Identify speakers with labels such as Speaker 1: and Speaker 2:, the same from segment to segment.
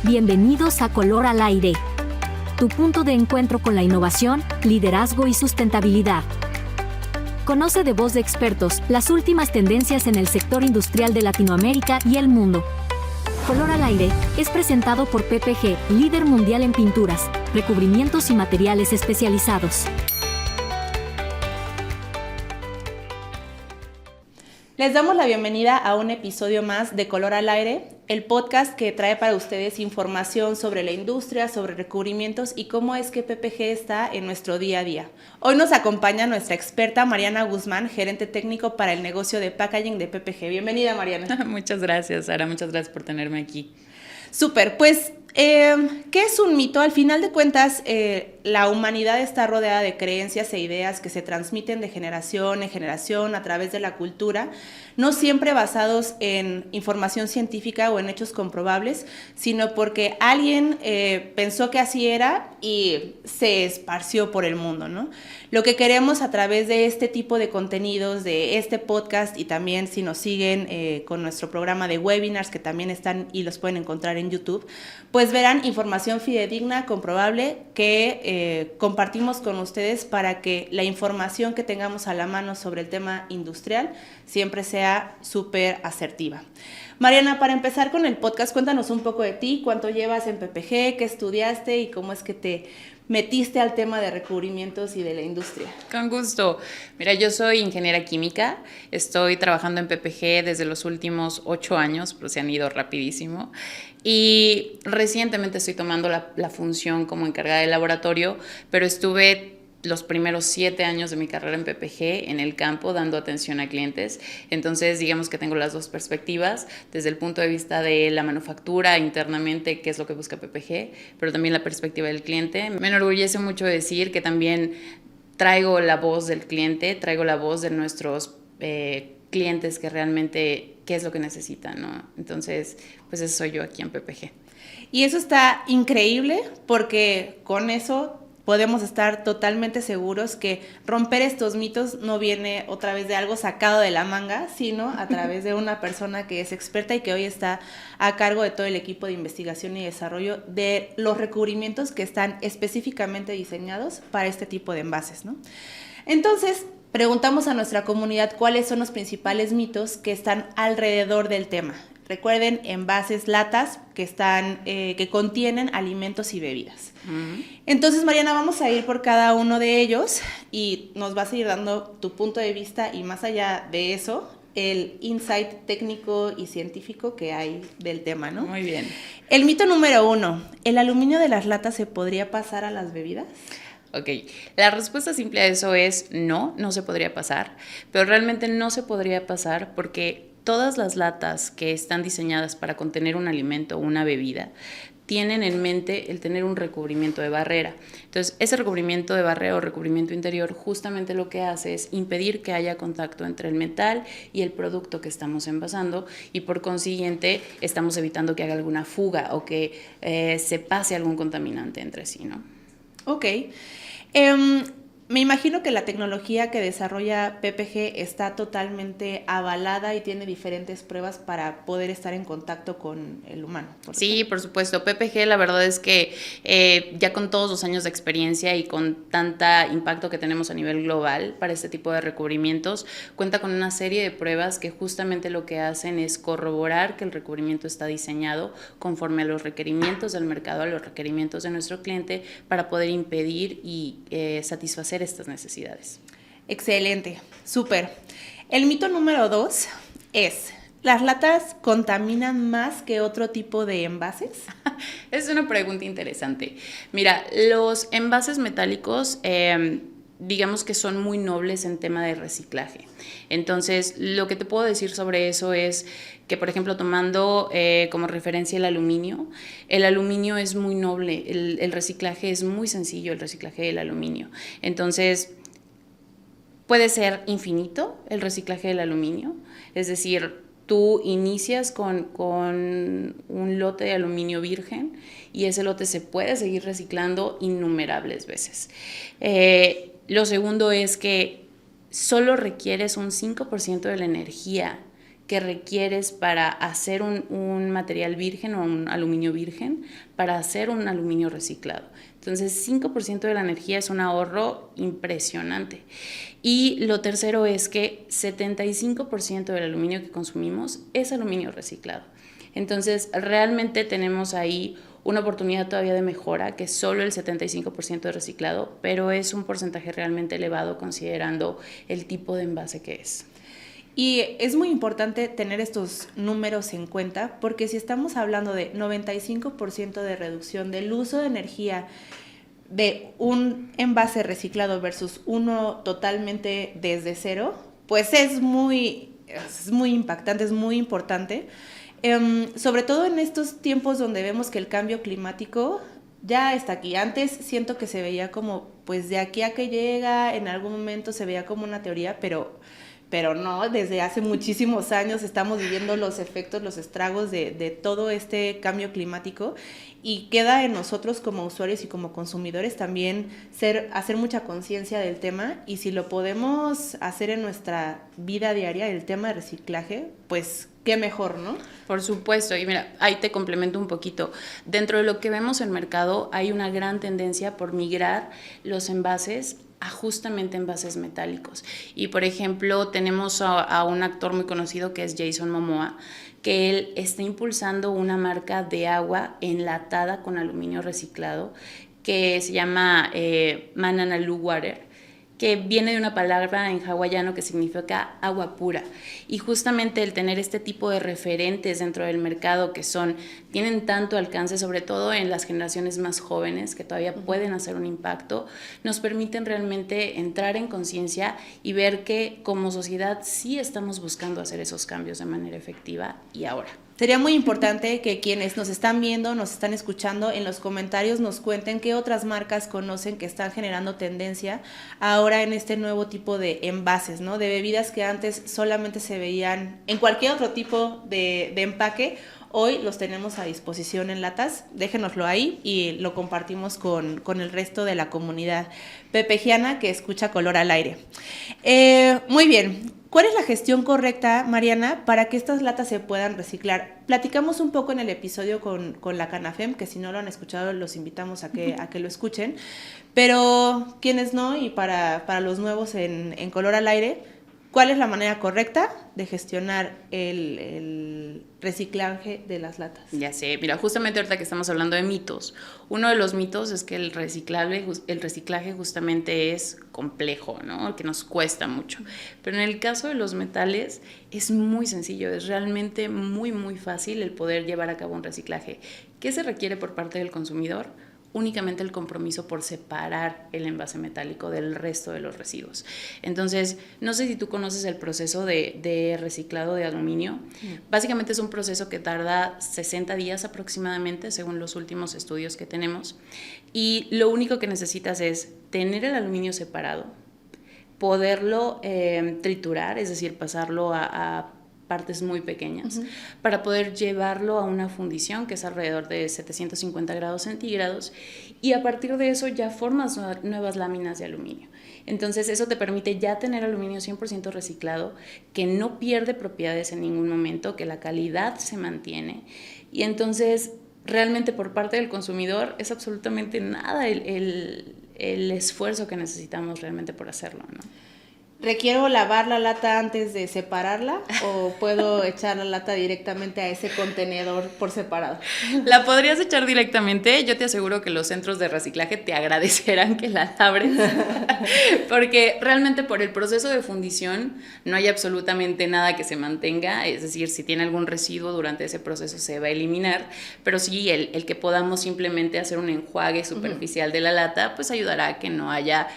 Speaker 1: Bienvenidos a Color al Aire, tu punto de encuentro con la innovación, liderazgo y sustentabilidad. Conoce de voz de expertos las últimas tendencias en el sector industrial de Latinoamérica y el mundo. Color al Aire es presentado por PPG, líder mundial en pinturas, recubrimientos y materiales especializados.
Speaker 2: Les damos la bienvenida a un episodio más de Color al Aire, el podcast que trae para ustedes información sobre la industria, sobre recubrimientos y cómo es que PPG está en nuestro día a día. Hoy nos acompaña nuestra experta Mariana Guzmán, gerente técnico para el negocio de packaging de PPG. Bienvenida, Mariana.
Speaker 3: Muchas gracias, Sara. Muchas gracias por tenerme aquí.
Speaker 2: Súper, pues, ¿qué es un mito? Al final de cuentas, la humanidad está rodeada de creencias e ideas que se transmiten de generación en generación a través de la cultura, no siempre basados en información científica o en hechos comprobables, sino porque alguien pensó que así era y se esparció por el mundo, ¿no? Lo que queremos a través de este tipo de contenidos, de este podcast y también si nos siguen con nuestro programa de webinars que también están y los pueden encontrar en YouTube, pues verán información fidedigna, comprobable que compartimos con ustedes para que la información que tengamos a la mano sobre el tema industrial siempre sea súper asertiva. Mariana, para empezar con el podcast, cuéntanos un poco de ti, cuánto llevas en PPG, qué estudiaste y cómo es que te metiste al tema de recubrimientos y de la industria.
Speaker 3: Con gusto. Mira, yo soy ingeniera química, estoy trabajando en PPG desde los últimos 8 años, pero se han ido rapidísimo. Y recientemente estoy tomando la función como encargada de laboratorio, pero estuve los primeros 7 años de mi carrera en PPG en el campo dando atención a clientes. Entonces, digamos que tengo las dos perspectivas, desde el punto de vista de la manufactura internamente, qué es lo que busca PPG, pero también la perspectiva del cliente. Me enorgullece mucho decir que también traigo la voz del cliente, traigo la voz de nuestros clientes que realmente qué es lo que necesitan, ¿no? Entonces, pues eso soy yo aquí en PPG.
Speaker 2: Y eso está increíble porque con eso podemos estar totalmente seguros que romper estos mitos no viene otra vez de algo sacado de la manga, sino a través de una persona que es experta y que hoy está a cargo de todo el equipo de investigación y desarrollo de los recubrimientos que están específicamente diseñados para este tipo de envases, ¿no? Entonces, preguntamos a nuestra comunidad cuáles son los principales mitos que están alrededor del tema. Recuerden, envases, latas que contienen alimentos y bebidas. Entonces, Mariana, vamos a ir por cada uno de ellos y nos vas a ir dando tu punto de vista y más allá de eso, el insight técnico y científico que hay del tema, ¿no?
Speaker 3: Muy bien.
Speaker 2: El mito número 1, ¿el aluminio de las latas se podría pasar a las bebidas?
Speaker 3: Ok, la respuesta simple a eso es no se podría pasar, pero realmente no se podría pasar porque todas las latas que están diseñadas para contener un alimento o una bebida tienen en mente el tener un recubrimiento de barrera. Entonces, ese recubrimiento de barrera o recubrimiento interior justamente lo que hace es impedir que haya contacto entre el metal y el producto que estamos envasando y por consiguiente estamos evitando que haga alguna fuga o que se pase algún contaminante entre sí, ¿no?
Speaker 2: Ok. Me imagino que la tecnología que desarrolla PPG está totalmente avalada y tiene diferentes pruebas para poder estar en contacto con el humano.
Speaker 3: Sí, por supuesto. PPG la verdad es que ya con todos los años de experiencia y con tanta impacto que tenemos a nivel global para este tipo de recubrimientos, cuenta con una serie de pruebas que justamente lo que hacen es corroborar que el recubrimiento está diseñado conforme a los requerimientos del mercado, a los requerimientos de nuestro cliente para poder impedir y satisfacer estas necesidades.
Speaker 2: Excelente, súper. El mito número 2 es, ¿las latas contaminan más que otro tipo de envases?
Speaker 3: Es una pregunta interesante. Mira, los envases metálicos digamos que son muy nobles en tema de reciclaje. Entonces, lo que te puedo decir sobre eso es que, por ejemplo, tomando como referencia el aluminio es muy noble, el reciclaje es muy sencillo, el reciclaje del aluminio. Entonces, puede ser infinito el reciclaje del aluminio, es decir, tú inicias con un lote de aluminio virgen y ese lote se puede seguir reciclando innumerables veces. Lo segundo es que solo requieres un 5% de la energía que requieres para hacer un material virgen o un aluminio virgen para hacer un aluminio reciclado. Entonces, 5% de la energía es un ahorro impresionante. Y lo tercero es que 75% del aluminio que consumimos es aluminio reciclado. Entonces, realmente tenemos ahí una oportunidad todavía de mejora, que es solo el 75% de reciclado, pero es un porcentaje realmente elevado considerando el tipo de envase que es.
Speaker 2: Y es muy importante tener estos números en cuenta, porque si estamos hablando de 95% de reducción del uso de energía de un envase reciclado versus uno totalmente desde cero, pues es muy impactante, es muy importante. Sobre todo en estos tiempos donde vemos que el cambio climático ya está aquí. Antes siento que se veía como, pues de aquí a que llega, en algún momento se veía como una teoría, pero no, desde hace muchísimos años estamos viviendo los efectos, los estragos de todo este cambio climático, y queda en nosotros como usuarios y como consumidores también hacer mucha conciencia del tema, y si lo podemos hacer en nuestra vida diaria, el tema de reciclaje, pues qué mejor, ¿no?
Speaker 3: Por supuesto, y mira, ahí te complemento un poquito. Dentro de lo que vemos en el mercado hay una gran tendencia por migrar los envases a justamente envases metálicos. Y por ejemplo, tenemos a un actor muy conocido que es Jason Momoa, que él está impulsando una marca de agua enlatada con aluminio reciclado que se llama Mananalu Water, que viene de una palabra en hawaiano que significa agua pura. Y justamente el tener este tipo de referentes dentro del mercado que tienen tanto alcance, sobre todo en las generaciones más jóvenes que todavía pueden hacer un impacto, nos permiten realmente entrar en conciencia y ver que como sociedad sí estamos buscando hacer esos cambios de manera efectiva y ahora.
Speaker 2: Sería muy importante que quienes nos están viendo, nos están escuchando, en los comentarios nos cuenten qué otras marcas conocen que están generando tendencia ahora en este nuevo tipo de envases, ¿no? De bebidas que antes solamente se veían en cualquier otro tipo de empaque. Hoy los tenemos a disposición en latas, déjenoslo ahí y lo compartimos con el resto de la comunidad pepejiana que escucha Color al Aire. Muy bien, ¿cuál es la gestión correcta, Mariana, para que estas latas se puedan reciclar? Platicamos un poco en el episodio con la Canafem, que si no lo han escuchado los invitamos a que lo escuchen, pero quienes no, y para los nuevos en Color al Aire, ¿cuál es la manera correcta de gestionar el reciclaje de las latas?
Speaker 3: Ya sé, mira, justamente ahorita que estamos hablando de mitos, uno de los mitos es que el reciclaje justamente es complejo, ¿no? Que nos cuesta mucho. Pero en el caso de los metales es muy sencillo, es realmente muy, muy fácil el poder llevar a cabo un reciclaje. ¿Qué se requiere por parte del consumidor? Únicamente el compromiso por separar el envase metálico del resto de los residuos. Entonces, no sé si tú conoces el proceso de reciclado de aluminio. Básicamente es un proceso que tarda 60 días aproximadamente, según los últimos estudios que tenemos. Y lo único que necesitas es tener el aluminio separado, poderlo triturar, es decir, pasarlo a partes muy pequeñas, para poder llevarlo a una fundición que es alrededor de 750 grados centígrados, y a partir de eso ya formas nuevas láminas de aluminio. Entonces eso te permite ya tener aluminio 100% reciclado, que no pierde propiedades en ningún momento, que la calidad se mantiene, y entonces realmente por parte del consumidor es absolutamente nada el esfuerzo que necesitamos realmente por hacerlo, ¿no?
Speaker 2: ¿Requiero lavar la lata antes de separarla o puedo echar la lata directamente a ese contenedor por separado?
Speaker 3: La podrías echar directamente. Yo te aseguro que los centros de reciclaje te agradecerán que la abres, porque realmente por el proceso de fundición no hay absolutamente nada que se mantenga. Es decir, si tiene algún residuo durante ese proceso se va a eliminar, pero sí el que podamos simplemente hacer un enjuague superficial de la lata, pues ayudará a que no haya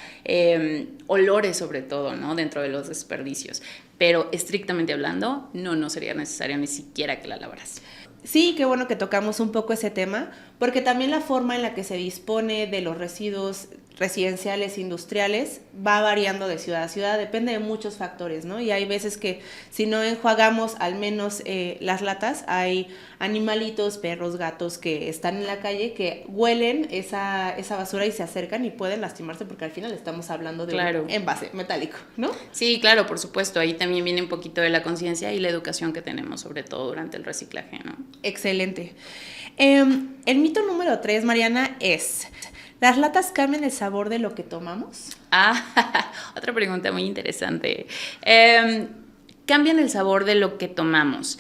Speaker 3: olores, sobre todo, ¿no?, dentro de los desperdicios. Pero estrictamente hablando, no sería necesario ni siquiera que la lavaras.
Speaker 2: Sí, qué bueno que tocamos un poco ese tema, porque también la forma en la que se dispone de los residuos residenciales, industriales, va variando de ciudad a ciudad, depende de muchos factores, ¿no? Y hay veces que si no enjuagamos al menos las latas, hay animalitos, perros, gatos que están en la calle que huelen esa basura y se acercan y pueden lastimarse porque al final estamos hablando de un envase metálico, ¿no?
Speaker 3: Sí, claro, por supuesto, ahí también viene un poquito de la conciencia y la educación que tenemos, sobre todo durante el reciclaje, ¿no?
Speaker 2: Excelente. El mito número 3, Mariana, es: ¿las latas cambian el sabor de lo que tomamos?
Speaker 3: Otra pregunta muy interesante. ¿Cambian el sabor de lo que tomamos?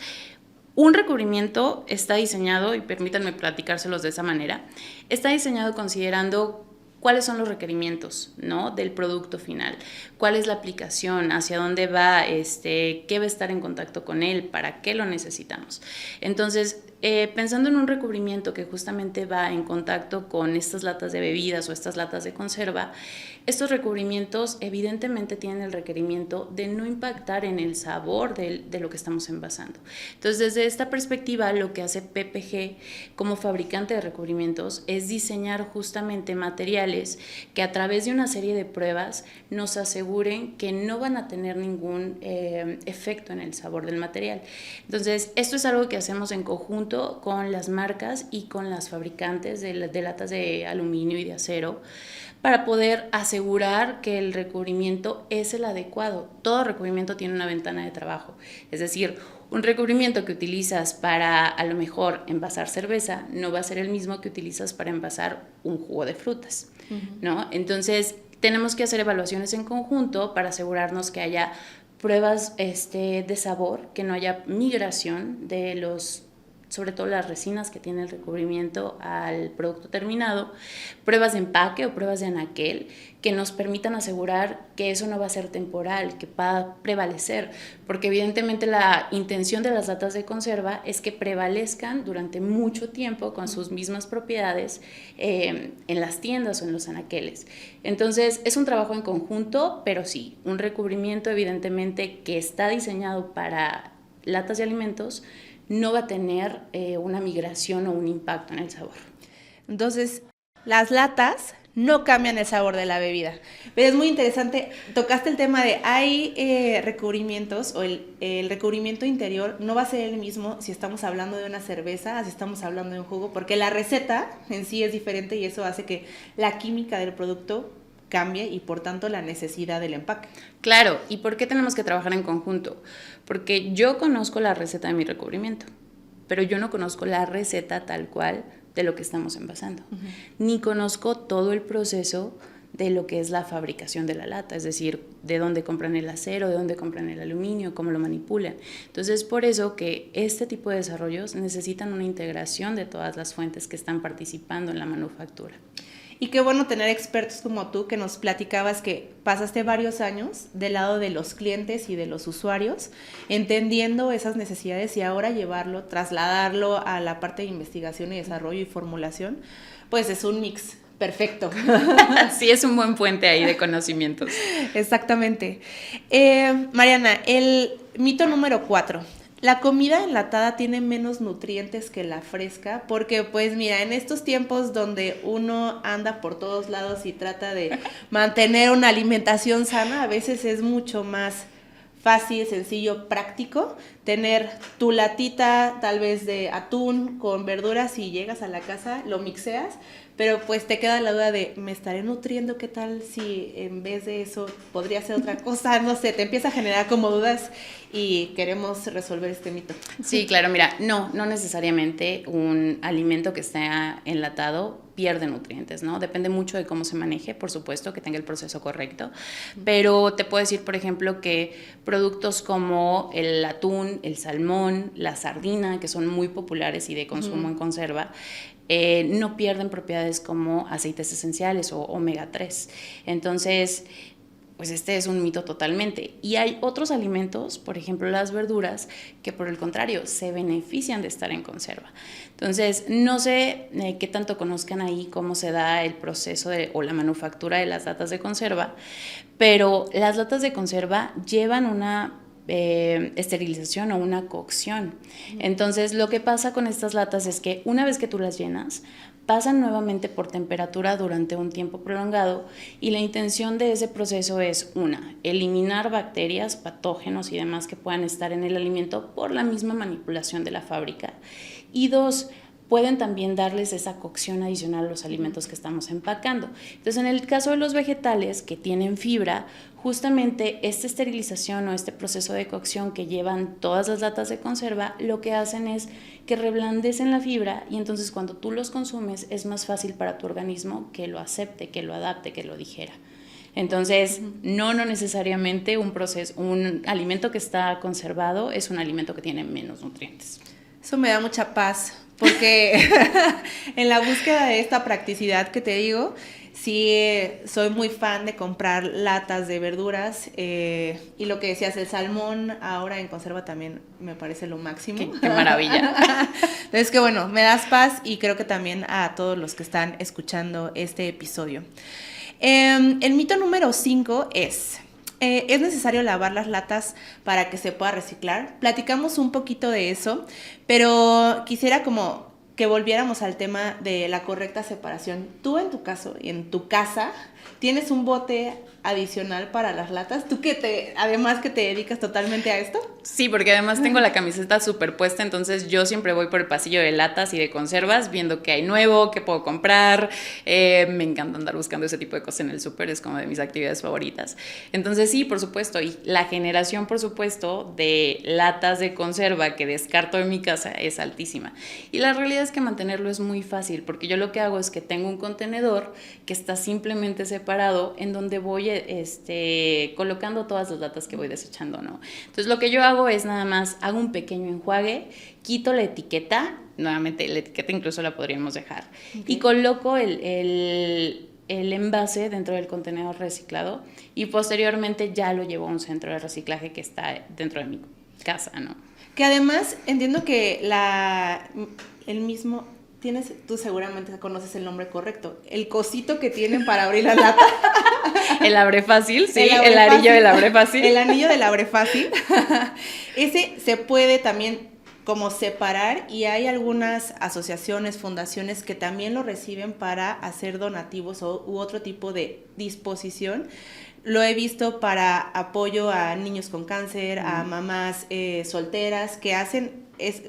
Speaker 3: Un recubrimiento está diseñado, y permítanme platicárselos de esa manera, está diseñado considerando cuáles son los requerimientos, ¿no?, del producto final, cuál es la aplicación, hacia dónde va, qué va a estar en contacto con él, para qué lo necesitamos. Entonces, pensando en un recubrimiento que justamente va en contacto con estas latas de bebidas o estas latas de conserva, estos recubrimientos evidentemente tienen el requerimiento de no impactar en el sabor de lo que estamos envasando. Entonces, desde esta perspectiva, lo que hace PPG como fabricante de recubrimientos es diseñar justamente materiales que a través de una serie de pruebas nos aseguren que no van a tener ningún efecto en el sabor del material. Entonces, esto es algo que hacemos en conjunto con las marcas y con las fabricantes de latas de aluminio y de acero, para poder asegurar que el recubrimiento es el adecuado. Todo recubrimiento tiene una ventana de trabajo, es decir, un recubrimiento que utilizas para, a lo mejor, envasar cerveza no va a ser el mismo que utilizas para envasar un jugo de frutas, ¿no? Entonces, tenemos que hacer evaluaciones en conjunto para asegurarnos que haya pruebas de sabor, que no haya migración de sobre todo las resinas que tiene el recubrimiento al producto terminado, pruebas de empaque o pruebas de anaquel que nos permitan asegurar que eso no va a ser temporal, que va a prevalecer, porque evidentemente la intención de las latas de conserva es que prevalezcan durante mucho tiempo con sus mismas propiedades en las tiendas o en los anaqueles. Entonces, es un trabajo en conjunto, pero sí, un recubrimiento evidentemente que está diseñado para latas de alimentos no va a tener una migración o un impacto en el sabor.
Speaker 2: Entonces, las latas no cambian el sabor de la bebida. Pero es muy interesante, tocaste el tema de hay recubrimientos o el recubrimiento interior no va a ser el mismo si estamos hablando de una cerveza, si estamos hablando de un jugo, porque la receta en sí es diferente y eso hace que la química del producto cambie y por tanto la necesidad del empaque.
Speaker 3: Claro, ¿y por qué tenemos que trabajar en conjunto? Porque yo conozco la receta de mi recubrimiento, pero yo no conozco la receta tal cual de lo que estamos envasando, ni conozco todo el proceso de lo que es la fabricación de la lata, es decir, de dónde compran el acero, de dónde compran el aluminio, cómo lo manipulan. Entonces, por eso que este tipo de desarrollos necesitan una integración de todas las fuentes que están participando en la manufactura.
Speaker 2: Y qué bueno tener expertos como tú que nos platicabas que pasaste varios años del lado de los clientes y de los usuarios, entendiendo esas necesidades y ahora llevarlo, trasladarlo a la parte de investigación y desarrollo y formulación, pues es un mix perfecto.
Speaker 3: Sí, es un buen puente ahí de conocimientos.
Speaker 2: Exactamente. Mariana, el mito número 4. La comida enlatada tiene menos nutrientes que la fresca, porque pues mira, en estos tiempos donde uno anda por todos lados y trata de mantener una alimentación sana, a veces es mucho más fácil, sencillo, práctico tener tu latita tal vez de atún con verduras y llegas a la casa, lo mixeas, pero pues te queda la duda de, ¿me estaré nutriendo? ¿Qué tal si en vez de eso podría ser otra cosa? No sé, te empieza a generar como dudas y queremos resolver este mito.
Speaker 3: Sí, claro, mira, no necesariamente un alimento que esté enlatado pierde nutrientes, ¿no? Depende mucho de cómo se maneje, por supuesto, que tenga el proceso correcto, pero te puedo decir, por ejemplo, que productos como el atún, el salmón, la sardina, que son muy populares y de consumo en conserva, no pierden propiedades como aceites esenciales o omega 3. Entonces, pues este es un mito totalmente. Y hay otros alimentos, por ejemplo las verduras, que por el contrario se benefician de estar en conserva. Entonces, no sé qué tanto conozcan ahí cómo se da el proceso o la manufactura de las latas de conserva, pero las latas de conserva llevan una esterilización o una cocción. Entonces, lo que pasa con estas latas es que una vez que tú las llenas, pasan nuevamente por temperatura durante un tiempo prolongado y la intención de ese proceso es, una, eliminar bacterias, patógenos y demás que puedan estar en el alimento por la misma manipulación de la fábrica, y dos, pueden también darles esa cocción adicional a los alimentos que estamos empacando. Entonces, en el caso de los vegetales que tienen fibra, justamente esta esterilización o este proceso de cocción que llevan todas las latas de conserva, lo que hacen es que reblandecen la fibra y entonces cuando tú los consumes es más fácil para tu organismo que lo acepte, que lo adapte, que lo digiera. Entonces, no necesariamente un alimento que está conservado es un alimento que tiene menos nutrientes.
Speaker 2: Eso me da mucha paz, porque en la búsqueda de esta practicidad que te digo, sí soy muy fan de comprar latas de verduras y lo que decías, el salmón ahora en conserva también me parece lo máximo.
Speaker 3: Qué maravilla.
Speaker 2: Entonces, que bueno, me das paz y creo que también a todos los que están escuchando este episodio. El mito número 5 ¿es necesario lavar las latas para que se pueda reciclar? Platicamos un poquito de eso, pero quisiera como que volviéramos al tema de la correcta separación. Tú en tu caso, en tu casa, ¿tienes un bote adicional para las latas? ¿Tú además que te dedicas totalmente a esto?
Speaker 3: Sí, porque además tengo la camiseta superpuesta, entonces yo siempre voy por el pasillo de latas y de conservas viendo qué hay nuevo, qué puedo comprar. Me encanta andar buscando ese tipo de cosas en el súper, es como de mis actividades favoritas. Entonces sí, por supuesto, y la generación, por supuesto, de latas de conserva que descarto en mi casa es altísima. Y la realidad es que mantenerlo es muy fácil, porque yo lo que hago es que tengo un contenedor que está simplemente separado en donde voy colocando todas las latas que voy desechando, ¿no? Entonces lo que yo hago es nada más, hago un pequeño enjuague, quito la etiqueta, nuevamente la etiqueta incluso la podríamos dejar, y coloco el envase dentro del contenedor reciclado y posteriormente ya lo llevo a un centro de reciclaje que está dentro de mi casa, ¿no?
Speaker 2: Que además entiendo que el mismo... tú seguramente conoces el nombre correcto, el cosito que tienen para abrir la lata.
Speaker 3: El abre fácil, sí, el anillo del abre fácil.
Speaker 2: El anillo del abre fácil. Ese se puede también como separar y hay algunas asociaciones, fundaciones que también lo reciben para hacer donativos u otro tipo de disposición. Lo he visto para apoyo a niños con cáncer, a mamás solteras que hacen,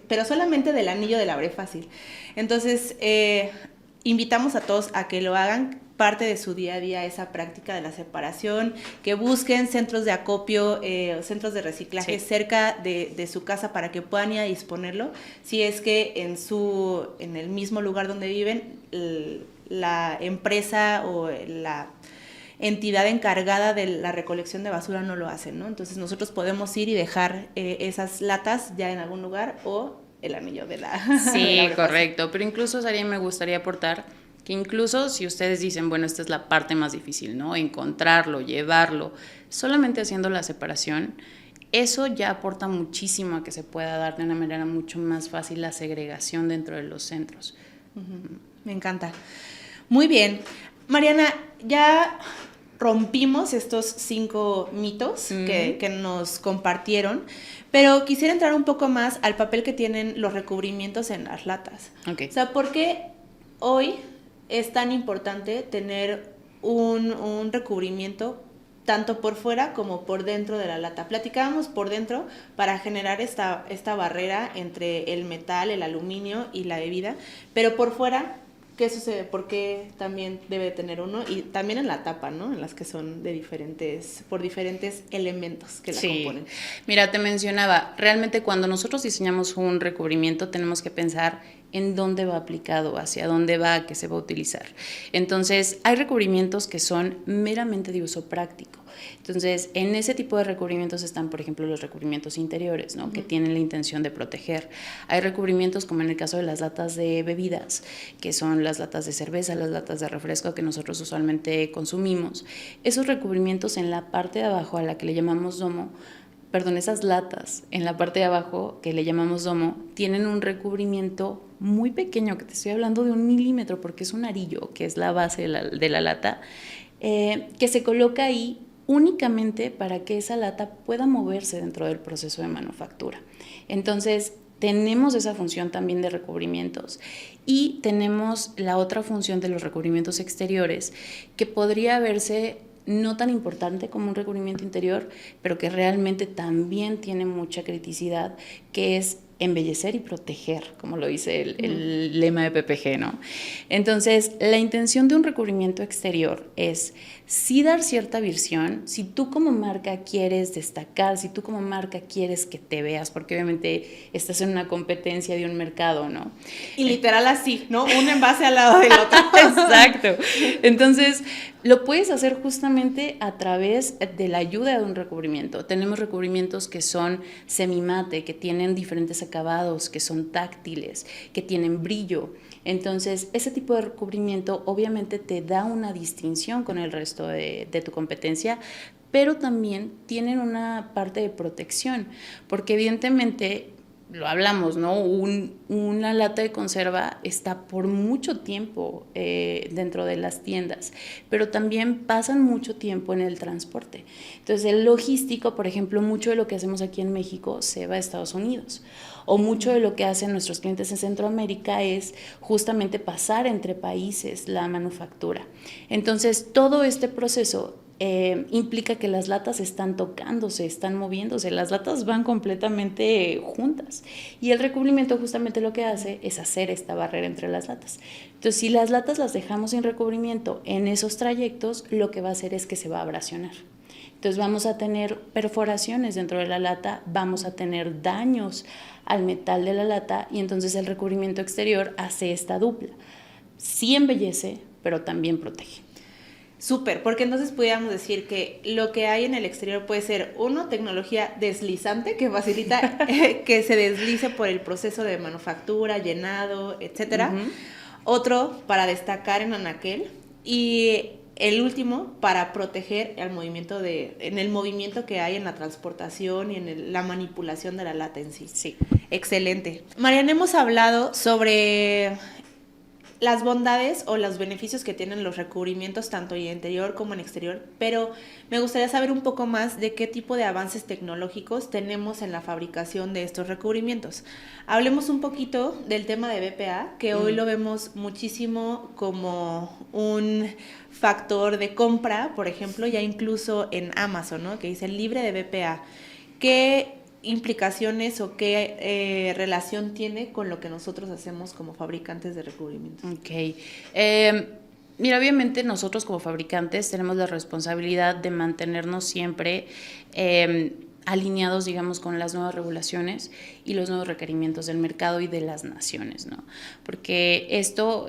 Speaker 2: pero solamente del anillo del abre fácil. Entonces, invitamos a todos a que lo hagan parte de su día a día, esa práctica de la separación, que busquen centros de acopio, centros de reciclaje cerca de su casa para que puedan ir a disponerlo, si es que en el mismo lugar donde viven, la empresa o la entidad encargada de la recolección de basura no lo hacen, ¿no? Entonces nosotros podemos ir y dejar esas latas ya en algún lugar o el anillo de la...
Speaker 3: Sí,
Speaker 2: de la
Speaker 3: correcto, pero incluso, Sari, me gustaría aportar que incluso si ustedes dicen, bueno, esta es la parte más difícil, ¿no? Encontrarlo, llevarlo, solamente haciendo la separación, eso ya aporta muchísimo a que se pueda dar de una manera mucho más fácil la segregación dentro de los centros.
Speaker 2: Me encanta. Muy bien. Mariana, ya rompimos estos 5 mitos que nos compartieron, pero quisiera entrar un poco más al papel que tienen los recubrimientos en las latas.
Speaker 3: Okay.
Speaker 2: O sea, ¿por qué hoy es tan importante tener un recubrimiento tanto por fuera como por dentro de la lata? Platicábamos por dentro para generar esta barrera entre el metal, el aluminio y la bebida, pero por fuera, ¿qué sucede? ¿Por qué también debe tener uno? Y también en la tapa, ¿no? En las que son por diferentes elementos que la componen.
Speaker 3: Mira, te mencionaba, realmente cuando nosotros diseñamos un recubrimiento tenemos que pensar en dónde va aplicado, hacia dónde va, qué se va a utilizar. Entonces, hay recubrimientos que son meramente de uso práctico. Entonces, en ese tipo de recubrimientos están, por ejemplo, los recubrimientos interiores, ¿no? Que tienen la intención de proteger. Hay recubrimientos, como en el caso de las latas de bebidas, que son las latas de cerveza, las latas de refresco que nosotros usualmente consumimos. Esos recubrimientos en la parte de abajo, a la que le llamamos domo, esas latas en la parte de abajo, que le llamamos domo, tienen un recubrimiento muy pequeño, que te estoy hablando de 1 milímetro, porque es un arillo, que es la base de la lata, que se coloca ahí únicamente para que esa lata pueda moverse dentro del proceso de manufactura. Entonces, tenemos esa función también de recubrimientos y tenemos la otra función de los recubrimientos exteriores, que podría verse no tan importante como un recubrimiento interior, pero que realmente también tiene mucha criticidad, que es embellecer y proteger, como lo dice el lema de PPG, ¿no? Entonces, la intención de un recubrimiento exterior es sí dar cierta visión. Si tú como marca quieres destacar, si tú como marca quieres que te veas, porque obviamente estás en una competencia de un mercado, ¿no?
Speaker 2: Y literal así, ¿no? Un envase al lado del otro.
Speaker 3: Exacto. Entonces, lo puedes hacer justamente a través de la ayuda de un recubrimiento. Tenemos recubrimientos que son semimate, que tienen diferentes acabados, que son táctiles, que tienen brillo. Entonces, ese tipo de recubrimiento obviamente te da una distinción con el resto de tu competencia, pero también tienen una parte de protección, porque evidentemente lo hablamos, ¿no? Una lata de conserva está por mucho tiempo dentro de las tiendas, pero también pasan mucho tiempo en el transporte. Entonces, el logístico, por ejemplo, mucho de lo que hacemos aquí en México se va a Estados Unidos, o mucho de lo que hacen nuestros clientes en Centroamérica es justamente pasar entre países la manufactura. Entonces, todo este proceso implica que las latas están tocándose, están moviéndose, las latas van completamente juntas y el recubrimiento justamente lo que hace es hacer esta barrera entre las latas. Entonces, si las latas las dejamos sin recubrimiento en esos trayectos, lo que va a hacer es que se va a abrasionar. Entonces vamos a tener perforaciones dentro de la lata, vamos a tener daños al metal de la lata y entonces el recubrimiento exterior hace esta dupla. Sí embellece, pero también protege.
Speaker 2: Súper, porque entonces pudiéramos decir que lo que hay en el exterior puede ser, uno, tecnología deslizante que facilita que se deslice por el proceso de manufactura, llenado, etcétera. Otro, para destacar en anaquel. Y el último, para proteger el movimiento en el movimiento que hay en la transportación y en la manipulación de la lata en sí.
Speaker 3: Sí.
Speaker 2: Excelente. Mariana, hemos hablado sobre las bondades o los beneficios que tienen los recubrimientos tanto en interior como en exterior, pero me gustaría saber un poco más de qué tipo de avances tecnológicos tenemos en la fabricación de estos recubrimientos. Hablemos un poquito del tema de BPA, que hoy lo vemos muchísimo como un factor de compra, por ejemplo, ya incluso en Amazon, ¿no? Que dice libre de BPA. ¿Qué implicaciones o qué relación tiene con lo que nosotros hacemos como fabricantes de recubrimientos?
Speaker 3: Ok. Mira, obviamente nosotros como fabricantes tenemos la responsabilidad de mantenernos siempre alineados, digamos, con las nuevas regulaciones y los nuevos requerimientos del mercado y de las naciones, ¿no? Porque esto,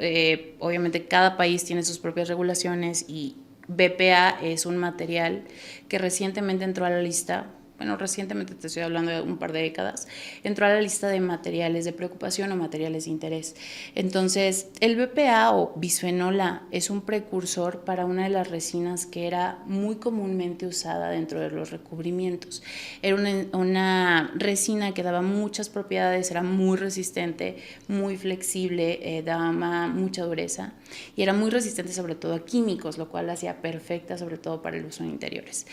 Speaker 3: obviamente cada país tiene sus propias regulaciones y BPA es un material que recientemente entró a la lista. Bueno, recientemente te estoy hablando de un par de décadas, entró a la lista de materiales de preocupación o materiales de interés. Entonces, el BPA o bisfenol A es un precursor para una de las resinas que era muy comúnmente usada dentro de los recubrimientos. Era una resina que daba muchas propiedades, era muy resistente, muy flexible, daba mucha dureza y era muy resistente sobre todo a químicos, lo cual la hacía perfecta sobre todo para el uso en interiores.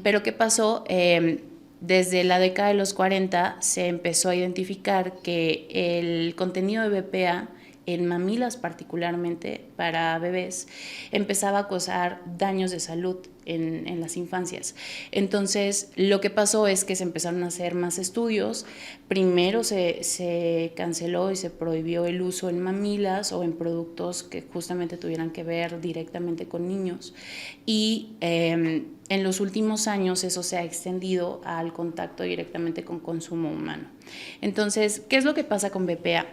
Speaker 3: Pero ¿qué pasó? Desde la década de los 40 se empezó a identificar que el contenido de BPA en mamilas particularmente para bebés empezaba a causar daños de salud en las infancias. Entonces lo que pasó es que se empezaron a hacer más estudios. Primero se canceló y se prohibió el uso en mamilas o en productos que justamente tuvieran que ver directamente con niños y en los últimos años eso se ha extendido al contacto directamente con consumo humano. Entonces, ¿qué es lo que pasa con BPA?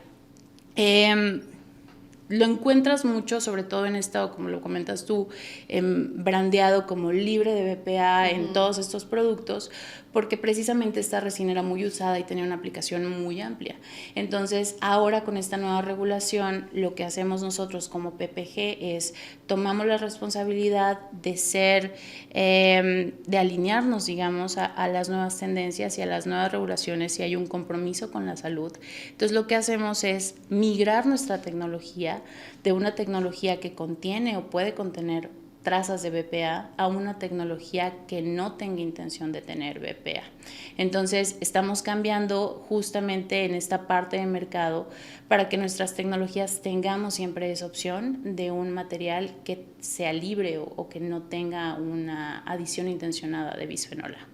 Speaker 3: Lo encuentras mucho, sobre todo en esto, como lo comentas tú, brandeado como libre de BPA en todos estos productos, porque precisamente esta resina era muy usada y tenía una aplicación muy amplia. Entonces, ahora con esta nueva regulación, lo que hacemos nosotros como PPG es tomamos la responsabilidad de ser, de alinearnos, digamos, a las nuevas tendencias y a las nuevas regulaciones y hay un compromiso con la salud. Entonces, lo que hacemos es migrar nuestra tecnología de una tecnología que contiene o puede contener trazas de BPA a una tecnología que no tenga intención de tener BPA. Entonces, estamos cambiando justamente en esta parte de mercado para que nuestras tecnologías tengamos siempre esa opción de un material que sea libre o que no tenga una adición intencionada de bisfenol A.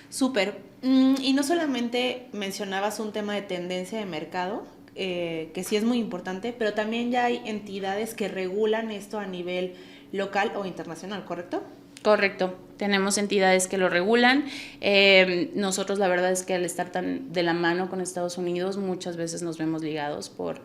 Speaker 2: Súper. Y no solamente mencionabas un tema de tendencia de mercado, que sí es muy importante, pero también ya hay entidades que regulan esto a nivel local o internacional, ¿correcto?
Speaker 3: Correcto. Tenemos entidades que lo regulan. Nosotros la verdad es que al estar tan de la mano con Estados Unidos, muchas veces nos vemos ligados por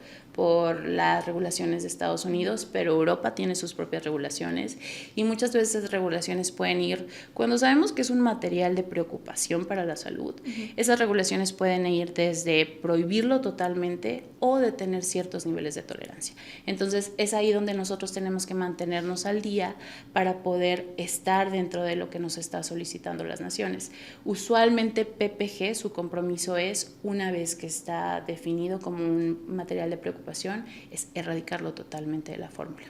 Speaker 3: las regulaciones de Estados Unidos, pero Europa tiene sus propias regulaciones y muchas veces esas regulaciones pueden ir, cuando sabemos que es un material de preocupación para la salud, esas regulaciones pueden ir desde prohibirlo totalmente o de tener ciertos niveles de tolerancia. Entonces es ahí donde nosotros tenemos que mantenernos al día para poder estar dentro de lo que nos está solicitando las naciones. Usualmente PPG, su compromiso es, una vez que está definido como un material de preocupación, es erradicarlo totalmente de la fórmula.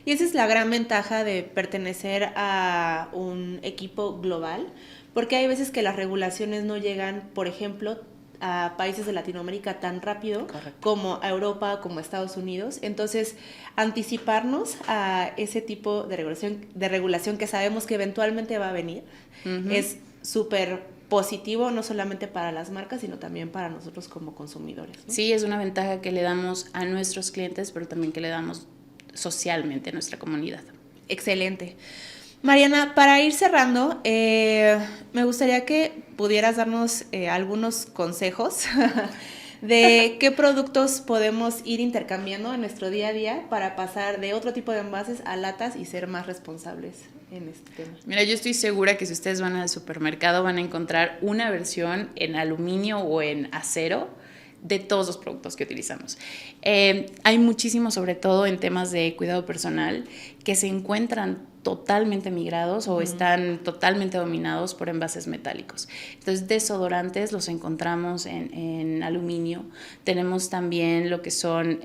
Speaker 2: Y esa es la gran ventaja de pertenecer a un equipo global, porque hay veces que las regulaciones no llegan, por ejemplo, a países de Latinoamérica tan rápido. Correcto. Como a Europa, como a Estados Unidos. Entonces, anticiparnos a ese tipo de regulación que sabemos que eventualmente va a venir, es súper positivo, no solamente para las marcas, sino también para nosotros como consumidores, ¿no?
Speaker 3: Sí, es una ventaja que le damos a nuestros clientes, pero también que le damos socialmente a nuestra comunidad.
Speaker 2: Excelente. Mariana, para ir cerrando, me gustaría que pudieras darnos algunos consejos de qué productos podemos ir intercambiando en nuestro día a día para pasar de otro tipo de envases a latas y ser más responsables en este tema.
Speaker 3: Mira, yo estoy segura que si ustedes van al supermercado van a encontrar una versión en aluminio o en acero de todos los productos que utilizamos. Hay muchísimo, sobre todo en temas de cuidado personal, que se encuentran totalmente migrados o están totalmente dominados por envases metálicos. Entonces, desodorantes los encontramos en aluminio. Tenemos también lo que son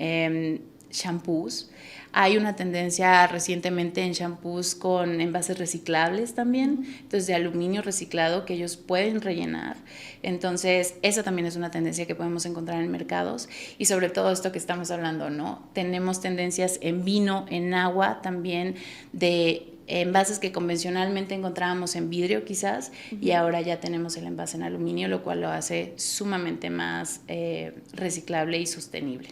Speaker 3: shampoos. Hay una tendencia recientemente en shampoos con envases reciclables también, entonces de aluminio reciclado que ellos pueden rellenar. Entonces, esa también es una tendencia que podemos encontrar en mercados y sobre todo esto que estamos hablando, ¿no? Tenemos tendencias en vino, en agua también de envases que convencionalmente encontrábamos en vidrio quizás y ahora ya tenemos el envase en aluminio, lo cual lo hace sumamente más reciclable y sostenible.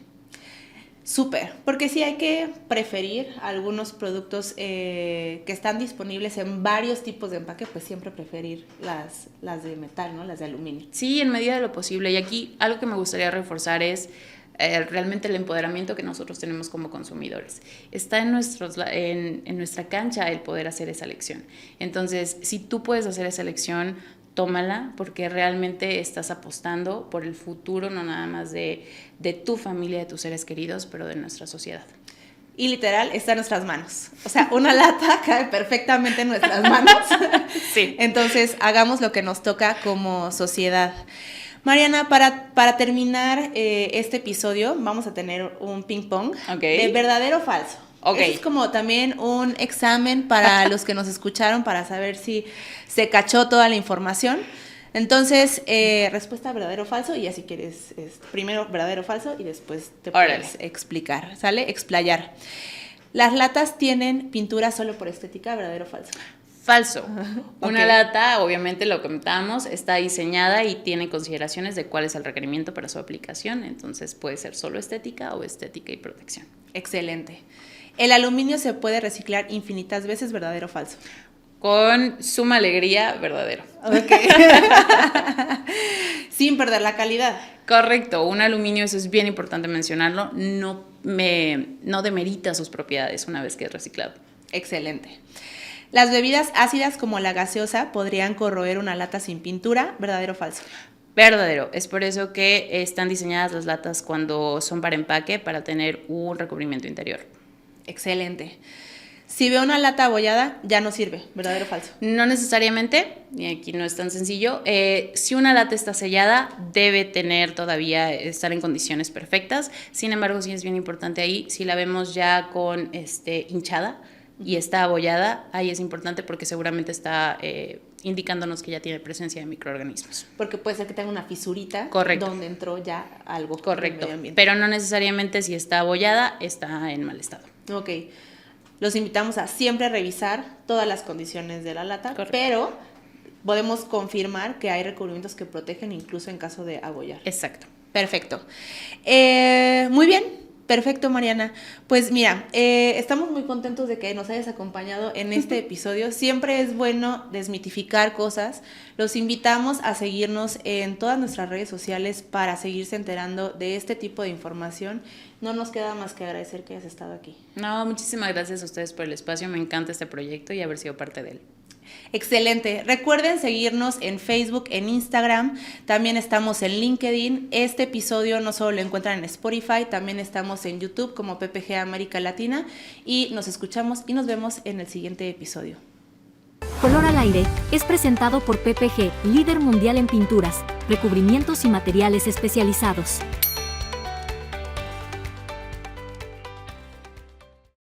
Speaker 2: Súper, porque sí hay que preferir algunos productos que están disponibles en varios tipos de empaque, pues siempre preferir las de metal, ¿no? Las de aluminio.
Speaker 3: Sí, en medida de lo posible. Y aquí algo que me gustaría reforzar es realmente el empoderamiento que nosotros tenemos como consumidores. Está en nuestra cancha el poder hacer esa elección. Entonces, si tú puedes hacer esa elección, tómala, porque realmente estás apostando por el futuro, no nada más de tu familia, de tus seres queridos, pero de nuestra sociedad.
Speaker 2: Y literal, está en nuestras manos. O sea, una lata cae perfectamente en nuestras manos.
Speaker 3: Sí.
Speaker 2: Entonces, hagamos lo que nos toca como sociedad. Mariana, para terminar este episodio, vamos a tener un ping pong de verdadero o falso.
Speaker 3: Okay.
Speaker 2: Es como también un examen para los que nos escucharon para saber si se cachó toda la información. Entonces, respuesta verdadero o falso, y ya si quieres, primero verdadero o falso y después te puedes explicar, ¿sale? Explayar. ¿Las latas tienen pintura solo por estética, verdadero o falso?
Speaker 3: Falso. Una lata, obviamente lo comentamos, está diseñada y tiene consideraciones de cuál es el requerimiento para su aplicación, entonces puede ser solo estética o estética y protección.
Speaker 2: Excelente. ¿El aluminio se puede reciclar infinitas veces, verdadero o falso?
Speaker 3: Con suma alegría, verdadero.
Speaker 2: Okay. Sin perder la calidad.
Speaker 3: Correcto, un aluminio, eso es bien importante mencionarlo, no demerita sus propiedades una vez que es reciclado.
Speaker 2: Excelente. Las bebidas ácidas como la gaseosa podrían corroer una lata sin pintura, ¿verdadero o falso?
Speaker 3: Verdadero, es por eso que están diseñadas las latas cuando son para empaque para tener un recubrimiento interior.
Speaker 2: Excelente. Si veo una lata abollada, ya no sirve, ¿verdadero o falso?
Speaker 3: No necesariamente, y aquí no es tan sencillo. Si una lata está sellada, debe estar en condiciones perfectas. Sin embargo, sí es bien importante ahí, si la vemos ya con hinchada, y está abollada, ahí es importante porque seguramente está indicándonos que ya tiene presencia de microorganismos.
Speaker 2: Porque puede ser que tenga una fisurita.
Speaker 3: Correcto.
Speaker 2: Donde entró ya algo.
Speaker 3: Correcto,
Speaker 2: del medio ambiente.
Speaker 3: pero no necesariamente si está abollada está en mal estado.
Speaker 2: Ok. Los invitamos a siempre revisar todas las condiciones de la lata,
Speaker 3: Correcto.
Speaker 2: pero podemos confirmar que hay recubrimientos que protegen incluso en caso de abollar.
Speaker 3: Exacto.
Speaker 2: Perfecto. Muy bien. Perfecto, Mariana. Pues mira, estamos muy contentos de que nos hayas acompañado en este episodio. Siempre es bueno desmitificar cosas. Los invitamos a seguirnos en todas nuestras redes sociales para seguirse enterando de este tipo de información. No nos queda más que agradecer que hayas estado aquí.
Speaker 3: No, muchísimas gracias a ustedes por el espacio. Me encanta este proyecto y haber sido parte de él.
Speaker 2: Excelente. Recuerden seguirnos en Facebook, en Instagram. También estamos en LinkedIn. Este episodio no solo lo encuentran en Spotify, también estamos en YouTube como PPG América Latina. Y nos escuchamos y nos vemos en el siguiente episodio.
Speaker 1: Color al Aire es presentado por PPG, líder mundial en pinturas, recubrimientos y materiales especializados.